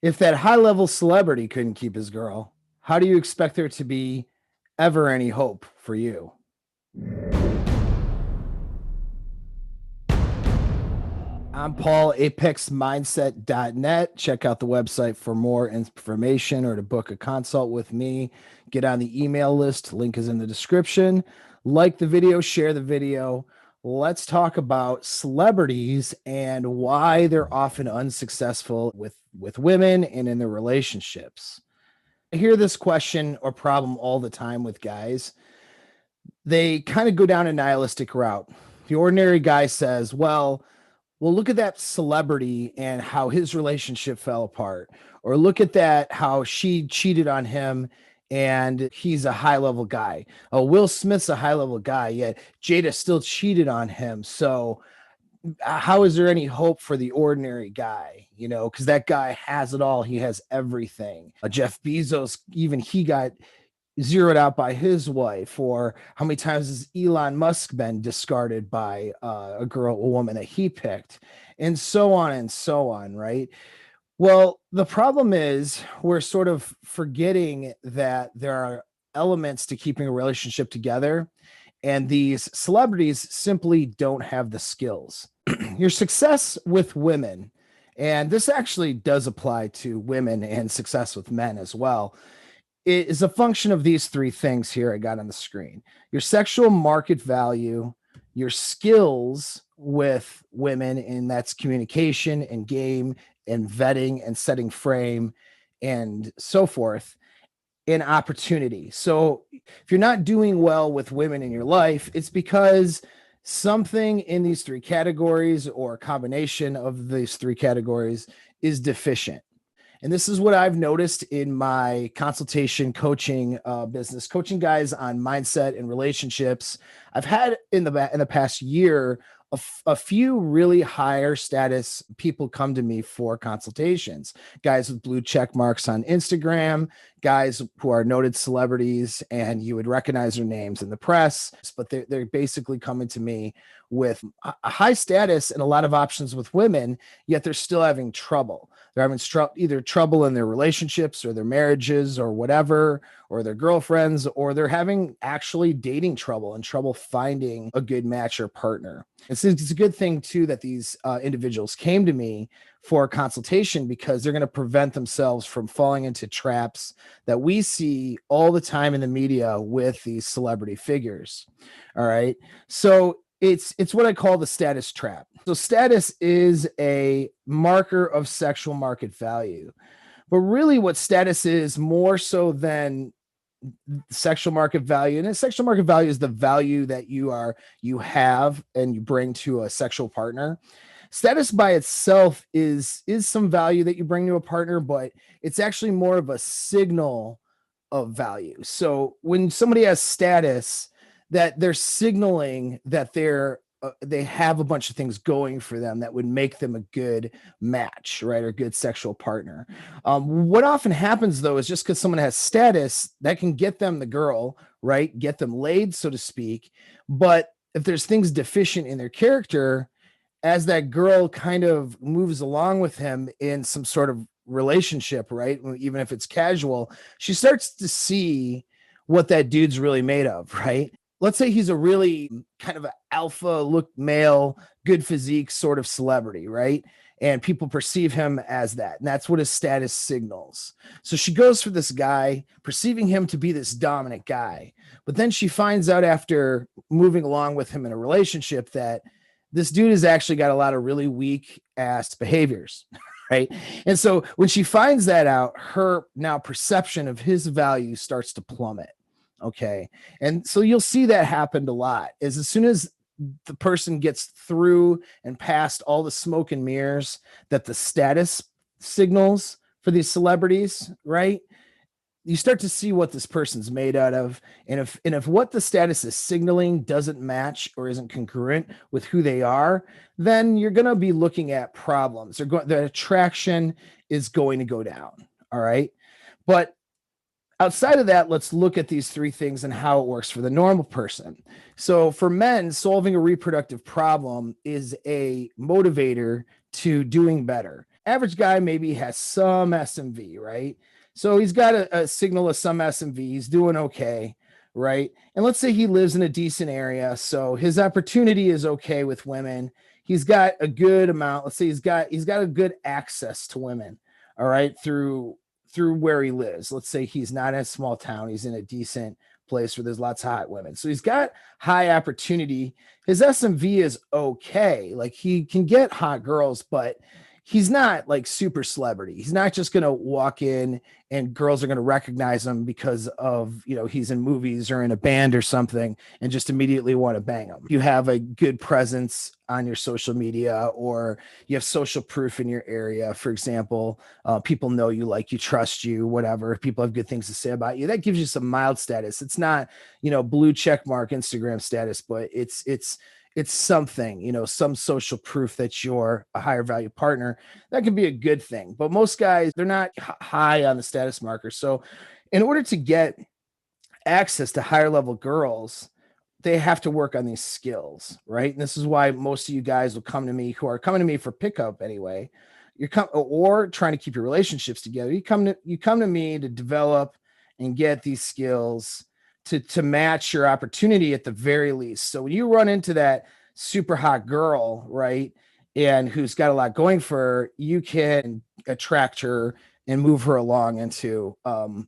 If that high level celebrity couldn't keep his girl, how do you expect there to be ever any hope for you? I'm Paul, apexmindset.net. Check out the website for more information or to book a consult with me. Get on the email list. Link is in the description. Like the video, share the video. Let's talk about celebrities and why they're often unsuccessful with women and in their relationships. I hear this question or problem all the time with guys. They kind of go down a nihilistic route. The ordinary guy says, well, look at that celebrity and how his relationship fell apart. Or look at that, how she cheated on him and he's a high level guy. Oh, Will Smith's a high level guy, yet Jada still cheated on him. So, how is there any hope for the ordinary guy? Because that guy has it all. He has everything. Jeff Bezos, even he got zeroed out by his wife, or how many times has Elon Musk been discarded by a woman that he picked, and so on, right? Well, the problem is we're sort of forgetting that there are elements to keeping a relationship together, and these celebrities simply don't have the skills. Your success with women, and this actually does apply to women and success with men as well, it is a function of these three things here I got on the screen: your sexual market value, your skills with women, and that's communication and game and vetting and setting frame and so forth, and opportunity. So if you're not doing well with women in your life, it's because something in these three categories or a combination of these three categories is deficient. And this is what I've noticed in my consultation coaching business, coaching guys on mindset and relationships. I've had in the past year a few really higher status people come to me for consultations. Guys with blue check marks on Instagram, guys who are noted celebrities, and you would recognize their names in the press, but they're basically coming to me with a high status and a lot of options with women, yet they're still having trouble. They're having either trouble in their relationships or their marriages or whatever, or their girlfriends, or they're having actually dating trouble and trouble finding a good match or partner. It's a good thing too that these individuals came to me for a consultation, because they're going to prevent themselves from falling into traps that we see all the time in the media with these celebrity figures. All right. So it's what I call the status trap. So status is a marker of sexual market value. But really what status is, more so than sexual market value, and sexual market value is the value that you have and you bring to a sexual partner. Status by itself is some value that you bring to a partner, but it's actually more of a signal of value. So when somebody has status, that they're signaling that they have a bunch of things going for them that would make them a good match, right, or good sexual partner. What often happens though is just because someone has status, that can get them the girl, right, get them laid, so to speak. But if there's things deficient in their character, as that girl kind of moves along with him in some sort of relationship, right, even if it's casual, she starts to see what that dude's really made of, right? Let's say he's a really kind of an alpha look male, good physique sort of celebrity, right? And people perceive him as that. And that's what his status signals. So she goes for this guy, perceiving him to be this dominant guy. But then she finds out after moving along with him in a relationship that this dude has actually got a lot of really weak ass behaviors. Right. And so when she finds that out, her now perception of his value starts to plummet. Okay. And so you'll see that happened a lot, is as soon as the person gets through and past all the smoke and mirrors that the status signals for these celebrities, right? You start to see what this person's made out of. And if what the status is signaling doesn't match or isn't congruent with who they are, then you're going to be looking at problems. The attraction is going to go down. All right. But outside of that, let's look at these three things and how it works for the normal person. So for men, solving a reproductive problem is a motivator to doing better. average guy maybe has some SMV, right? So he's got a signal of some SMV. He's doing okay, right? And let's say he lives in a decent area, so his opportunity is okay with women. He's got a good amount. Let's say he's got a good access to women, all right, through where he lives. Let's say he's not in a small town. He's in a decent place where there's lots of hot women. So he's got high opportunity. His SMV is okay. Like he can get hot girls, but he's not like super celebrity. He's not just going to walk in and girls are going to recognize him because of, he's in movies or in a band or something and just immediately want to bang him. You have a good presence on your social media, or you have social proof in your area. For example, people know you, like you, trust you, whatever. People have good things to say about you. That gives you some mild status. It's not, blue check mark Instagram status, but it's something, some social proof that you're a higher value partner. That can be a good thing. But most guys, they're not high on the status marker. So in order to get access to higher level girls, they have to work on these skills, right? And this is why most of you guys will come to me, who are coming to me for pickup anyway. Or trying to keep your relationships together. You come to me to develop and get these skills to match your opportunity at the very least. So when you run into that super hot girl, right, and who's got a lot going for her, you can attract her and move her along into an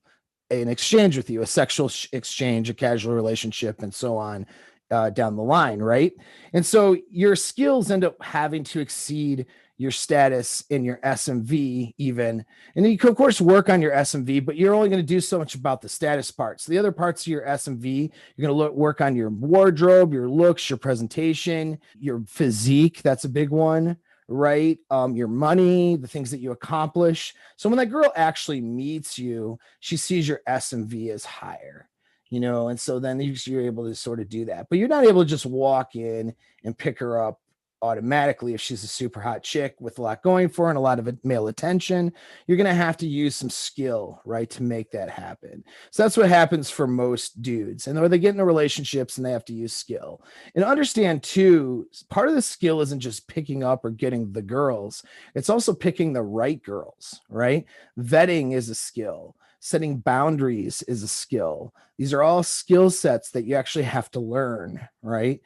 exchange with you, a sexual exchange, a casual relationship, and so on down the line, right? And so your skills end up having to exceed your status in your SMV even. And then you can, of course, work on your SMV, but you're only going to do so much about the status part. So the other parts of your SMV, you're going to work on your wardrobe, your looks, your presentation, your physique. That's a big one, right? Your money, the things that you accomplish. So when that girl actually meets you, she sees your SMV as higher, and so then you're able to sort of do that. But you're not able to just walk in and pick her up automatically if she's a super hot chick with a lot going for her and a lot of male attention. You're going to have to use some skill, right, to make that happen. So that's what happens for most dudes. And or they get into relationships and they have to use skill. And understand too, part of the skill isn't just picking up or getting the girls. It's also picking the right girls, right? Vetting is a skill. Setting boundaries is a skill. These are all skill sets that you actually have to learn, right?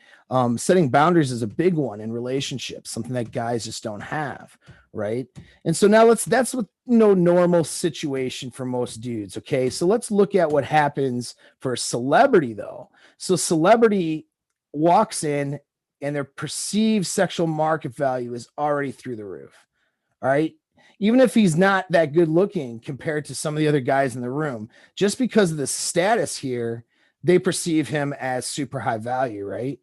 Setting boundaries is a big one in relationships, something that guys just don't have, right? And so now that's what normal situation for most dudes. Okay, so let's look at what happens for a celebrity though. So celebrity walks in and their perceived sexual market value is already through the roof. All right. Even if he's not that good looking compared to some of the other guys in the room, just because of the status here, they perceive him as super high value, right?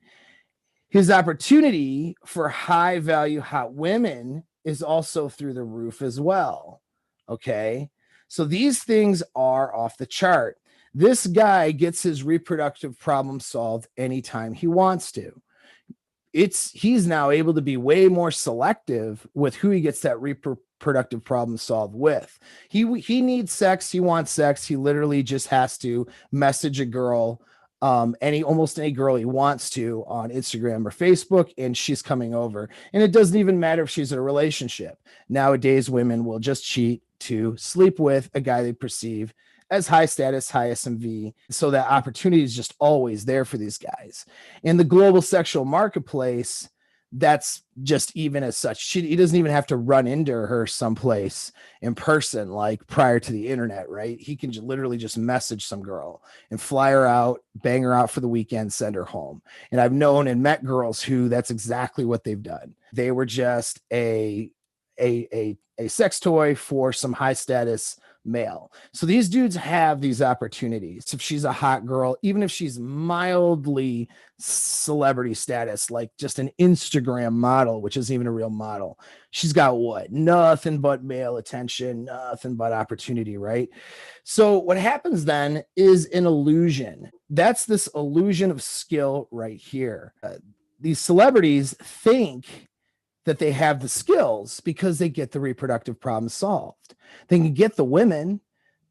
His opportunity for high value hot women is also through the roof as well. Okay. So these things are off the chart. This guy gets his reproductive problem solved anytime he wants to. He's now able to be way more selective with who he gets that reproductive problem solved with. He needs sex. He wants sex. He literally just has to message a girl, almost any girl he wants to on Instagram or Facebook, and she's coming over. And it doesn't even matter if she's in a relationship. Nowadays, women will just cheat to sleep with a guy they perceive as high status, high SMV. So that opportunity is just always there for these guys. In the global sexual marketplace, that's just even as such. He doesn't even have to run into her someplace in person, like prior to the internet, right? He can literally just message some girl and fly her out, bang her out for the weekend, send her home. And I've known and met girls who that's exactly what they've done. They were just a sex toy for some high status male. So these dudes have these opportunities. If she's a hot girl, even if she's mildly celebrity status, like just an Instagram model, which isn't even a real model, she's got what? Nothing but male attention, nothing but opportunity, right? So what happens then is an illusion. That's this illusion of skill right here. These celebrities think that they have the skills because they get the reproductive problem solved. They can get the women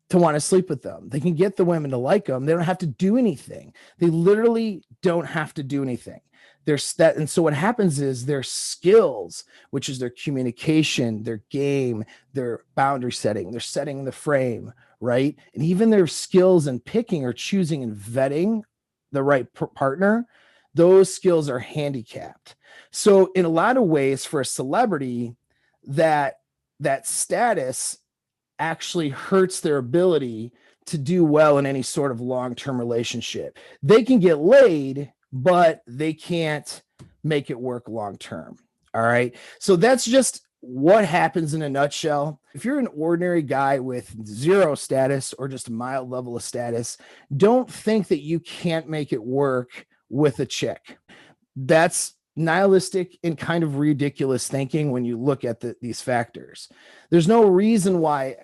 to want to sleep with them. They can get the women to like them. They don't have to do anything. They literally don't have to do anything. And so what happens is their skills, which is their communication, their game, their boundary setting, they're setting the frame, right? And even their skills in picking or choosing and vetting the right partner, those skills are handicapped. So in a lot of ways, for a celebrity, that status actually hurts their ability to do well in any sort of long-term relationship. They can get laid, but they can't make it work long-term. All right. So that's just what happens in a nutshell. If you're an ordinary guy with zero status or just a mild level of status, don't think that you can't make it work with a chick. That's nihilistic and kind of ridiculous thinking when you look at these factors. There's no reason why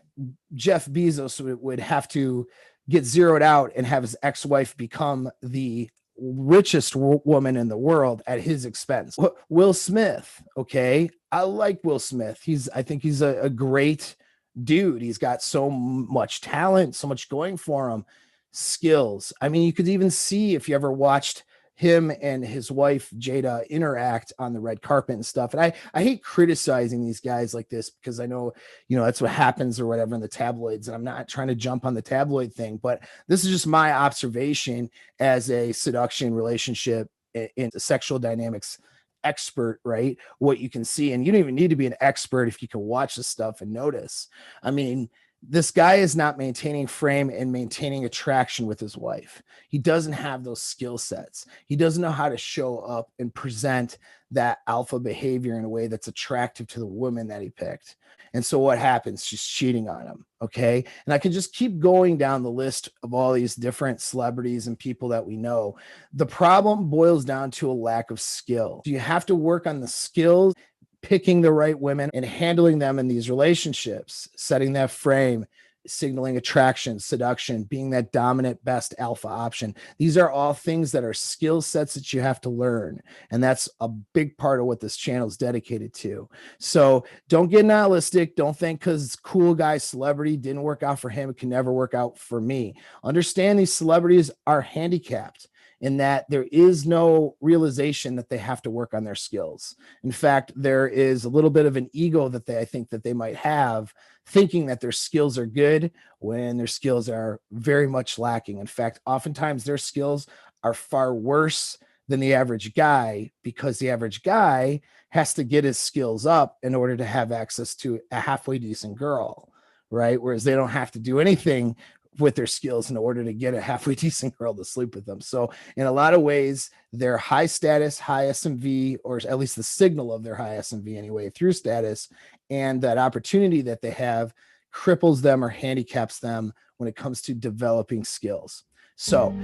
Jeff Bezos would have to get zeroed out and have his ex-wife become the richest woman in the world at his expense. Will Smith, okay, I like Will Smith. I think he's a great dude. He's got so much talent, so much going for him, skills. I mean, you could even see if you ever watched him and his wife Jada interact on the red carpet and stuff. And I hate criticizing these guys like this because I know, that's what happens or whatever in the tabloids. And I'm not trying to jump on the tabloid thing, but this is just my observation as a seduction relationship in the sexual dynamics expert, right? What you can see. And you don't even need to be an expert if you can watch this stuff and notice. I mean, this guy is not maintaining frame and maintaining attraction with his wife. He doesn't have those skill sets. He doesn't know how to show up and present that alpha behavior in a way that's attractive to the woman that he picked. And so what happens? She's cheating on him. Okay. And I can just keep going down the list of all these different celebrities and people that we know. The problem boils down to a lack of skill. You have to work on the skills, picking the right women and handling them in these relationships, setting that frame, signaling attraction, seduction, being that dominant, best alpha option. These are all things that are skill sets that you have to learn. And that's a big part of what this channel is dedicated to. So don't get nihilistic. Don't think because cool guy celebrity didn't work out for him, it can never work out for me. Understand these celebrities are handicapped in that there is no realization that they have to work on their skills. In fact, there is a little bit of an ego that I think that they might have, thinking that their skills are good when their skills are very much lacking. In fact, oftentimes their skills are far worse than the average guy because the average guy has to get his skills up in order to have access to a halfway decent girl, right? Whereas they don't have to do anything with their skills in order to get a halfway decent girl to sleep with them. So in a lot of ways, their high status, high SMV, or at least the signal of their high SMV anyway, through status and that opportunity that they have cripples them or handicaps them when it comes to developing skills. So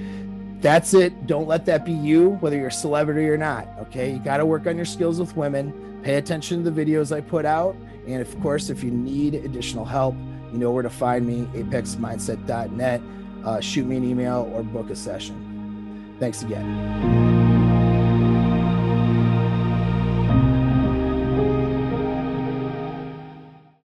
that's it. Don't let that be you, whether you're a celebrity or not. Okay. You got to work on your skills with women, pay attention to the videos I put out. And of course, if you need additional help, you know where to find me, apexmindset.net. Shoot me an email or book a session. Thanks again.